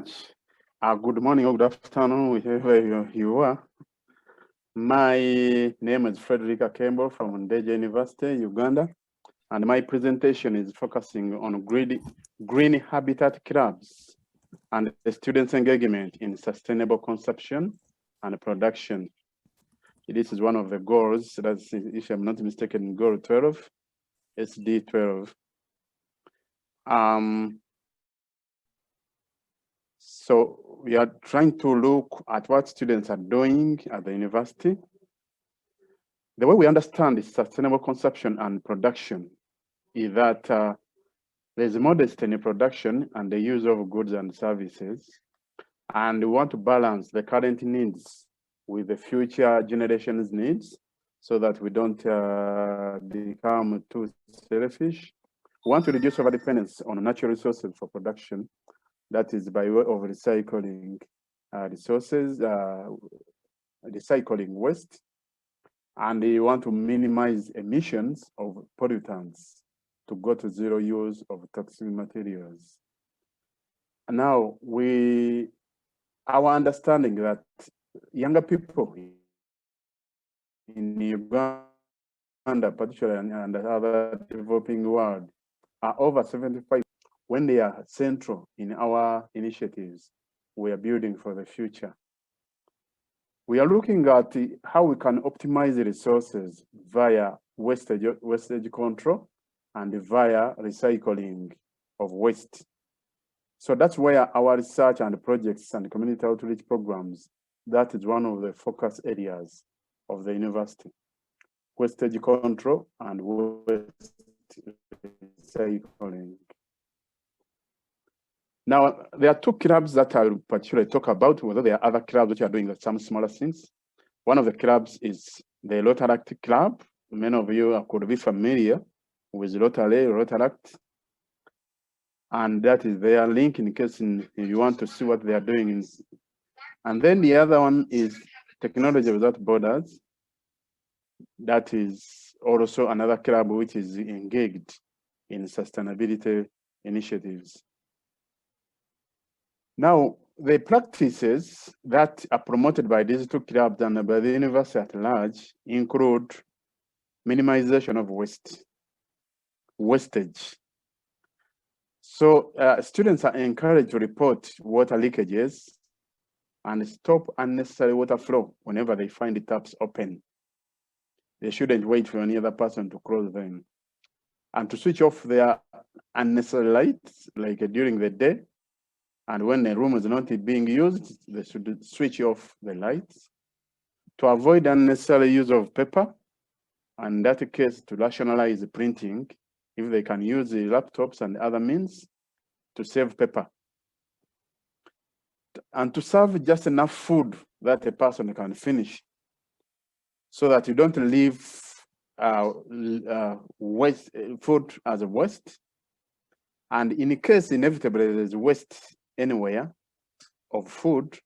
Good morning or good afternoon, wherever you are. My name is Frederick Kakembo from Ndejje University, Uganda, and my presentation is focusing on green habitat clubs and the students' engagement in sustainable consumption and production. This is one of the goals, that's, if I'm not mistaken, goal 12, SD 12. So we are trying to look at what students are doing at the university. The way we understand is sustainable consumption and production is that there's modesty in production and the use of goods and services. And we want to balance the current needs with the future generations' needs so that we don't become too selfish. We want to reduce our dependence on natural resources for production. That is by way of recycling resources, recycling waste, and they want to minimize emissions of pollutants to go to zero use of toxic materials. And now our understanding that younger people in Uganda, particularly and the other developing world, are over 75 when they are central in our initiatives we are building for the future. We are looking at how we can optimize the resources via wastage control and via recycling of waste. So that's where our research and projects and community outreach programs, that is one of the focus areas of the university. Wastage control and waste recycling. Now, there are two clubs that I'll particularly talk about, although there are other clubs which are doing some smaller things. One of the clubs is the Rotaract Club. Many of you could be familiar with Rotaract. And that is their link in case you want to see what they are doing. And then the other one is Technology Without Borders. That is also another club which is engaged in sustainability initiatives. Now, the practices that are promoted by these two clubs and by the university at large include minimization of wastage. So students are encouraged to report water leakages and stop unnecessary water flow whenever they find the taps open. They shouldn't wait for any other person to close them. And to switch off their unnecessary lights, like during the day, and when the room is not being used, they should switch off the lights. To avoid unnecessary use of paper, and in that case, to rationalize the printing, if they can use the laptops and other means to save paper. And to serve just enough food that a person can finish, so that you don't leave food as a waste. And in case inevitably there's waste anywhere of food,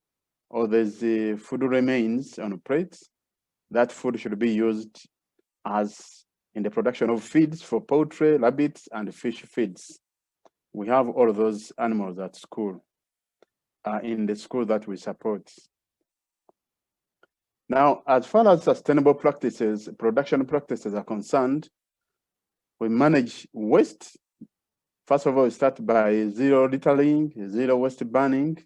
or there's food remains on plates, that food should be used as in the production of feeds for poultry, rabbits, and fish feeds. We have all of those animals at school, in the school that we support. Now, as far as sustainable practices, production practices are concerned, we manage waste. First of all, we start by zero littering, zero waste burning,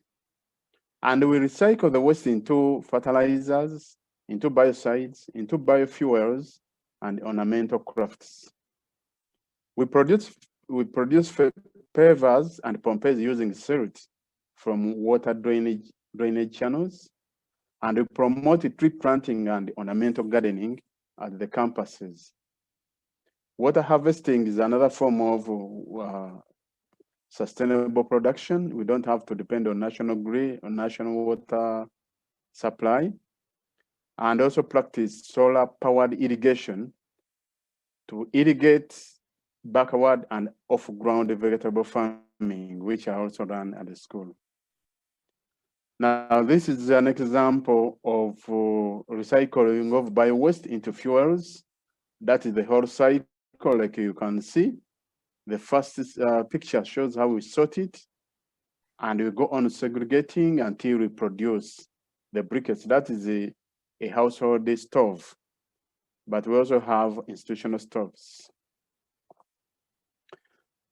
and we recycle the waste into fertilizers, into biocides, into biofuels, and ornamental crafts. We produce pavers and pompeys using silt from water drainage channels, and we promote tree planting and ornamental gardening at the campuses. Water harvesting is another form of sustainable production. We don't have to depend on national grid or national water supply. And also practice solar-powered irrigation to irrigate backward and off-ground vegetable farming, which are also run at the school. Now, this is an example of recycling of bio-waste into fuels. That is the whole cycle, like you can see. The first picture shows how we sort it, and we go on segregating until we produce the briquettes. That is a household stove, but we also have institutional stoves.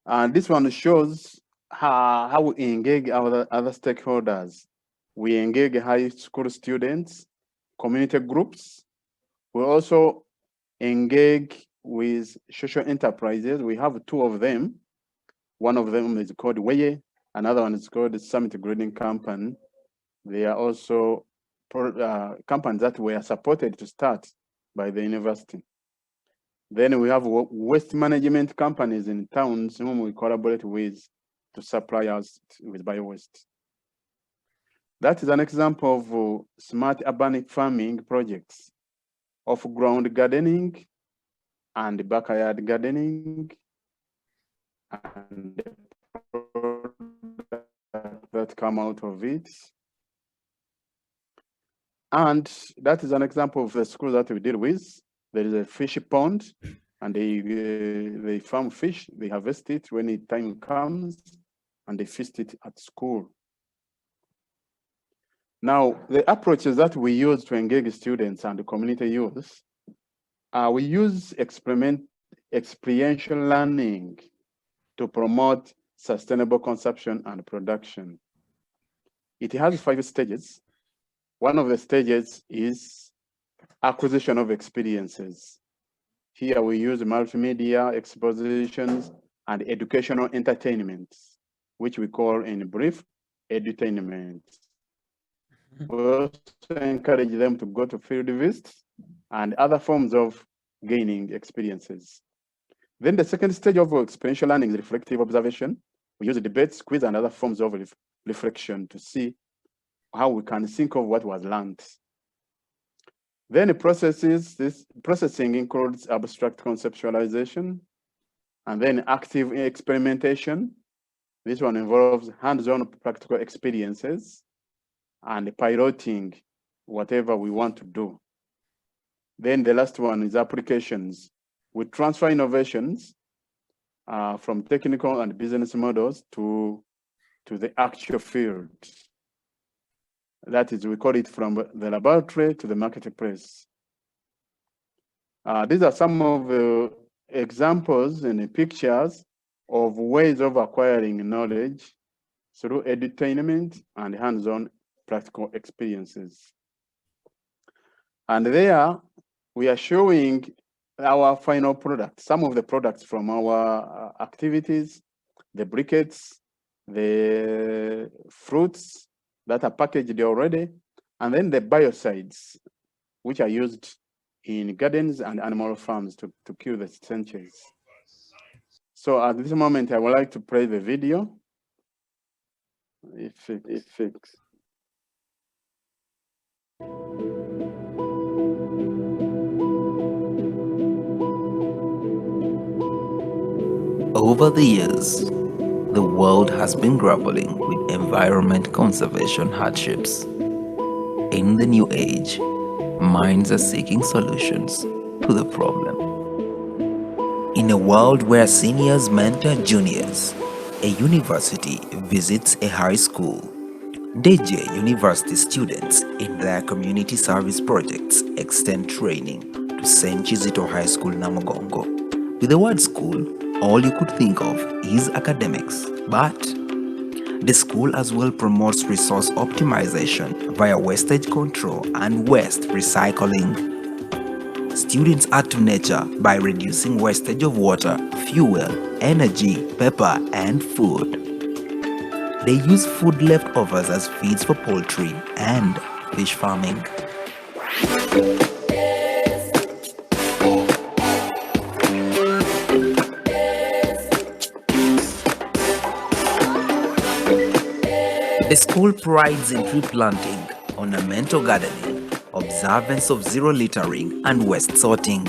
And this one shows how we engage our other stakeholders. We engage high school students, community groups. We also engage with social enterprises. We have two of them. One of them is called Weye, another one is called the Summit Grading Company. They are also companies that were supported to start by the university. Then we have waste management companies in towns whom we collaborate with to supply us with bio-waste. That is an example of smart urban farming projects, off-ground gardening and backyard gardening, and that come out of it. And that is an example of the school that we deal with. There is a fish pond, and they farm fish, they harvest it when the time comes, and they feast it at school. Now, the approaches that we use to engage students and the community youth, we use experiential learning to promote sustainable consumption and production. It has 5 stages. One of the stages is acquisition of experiences. Here we use multimedia expositions and educational entertainments, which we call in brief, edutainment. We also encourage them to go to field visits and other forms of gaining experiences. Then the second stage of experiential learning is reflective observation. We use debates, quiz, and other forms of reflection to see how we can think of what was learned. Then this processing includes abstract conceptualization, and then active experimentation. This one involves hands-on practical experiences and piloting whatever we want to do. Then the last one is applications. We transfer innovations from technical and business models to the actual field. That is, we call it from the laboratory to the marketplace. These are some of the examples and the pictures of ways of acquiring knowledge through edutainment and hands-on practical experiences. And there, we are showing our final product, some of the products from our activities, the briquettes, the fruits that are packaged already, and then the biocides, which are used in gardens and animal farms to kill the stenches. So at this moment, I would like to play the video. Over the years, the world has been grappling with environment conservation hardships. In the new age, minds are seeking solutions to the problem. In a world where seniors mentor juniors, a university visits a high school. Ndejje University students in their community service projects extend training to St. Kizito High School Namugongo. With the word school, all you could think of is academics, but the school as well promotes resource optimization via wastage control and waste recycling. Students add to nature by reducing wastage of water, fuel, energy, paper, and food. They use food leftovers as feeds for poultry and fish farming. The school prides in tree planting, ornamental gardening, observance of zero littering, and waste sorting.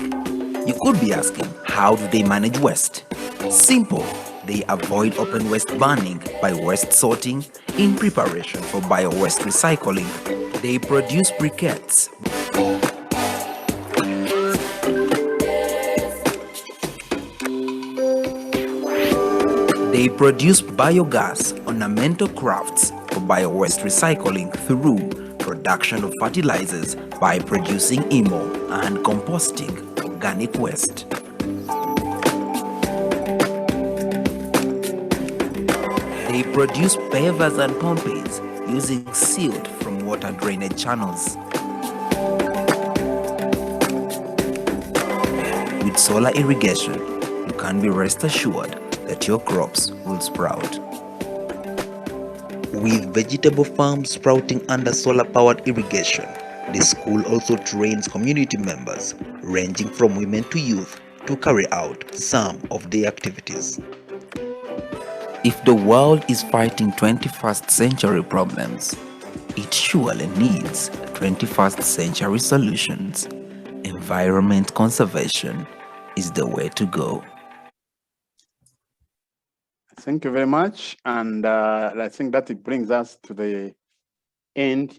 You could be asking, how do they manage waste? Simple. They avoid open waste burning by waste sorting in preparation for bio-waste recycling. They produce briquettes. They produce biogas, ornamental crafts for bio-waste recycling through production of fertilizers by producing IMO and composting organic waste. They produce pavers and pompeys using silt from water drainage channels. With solar irrigation, you can be rest assured that your crops will sprout. With vegetable farms sprouting under solar-powered irrigation, the school also trains community members, ranging from women to youth, to carry out some of the activities. If the world is fighting 21st century problems, it surely needs 21st century solutions. Environment conservation is the way to go. Thank you very much. And I think that it brings us to the end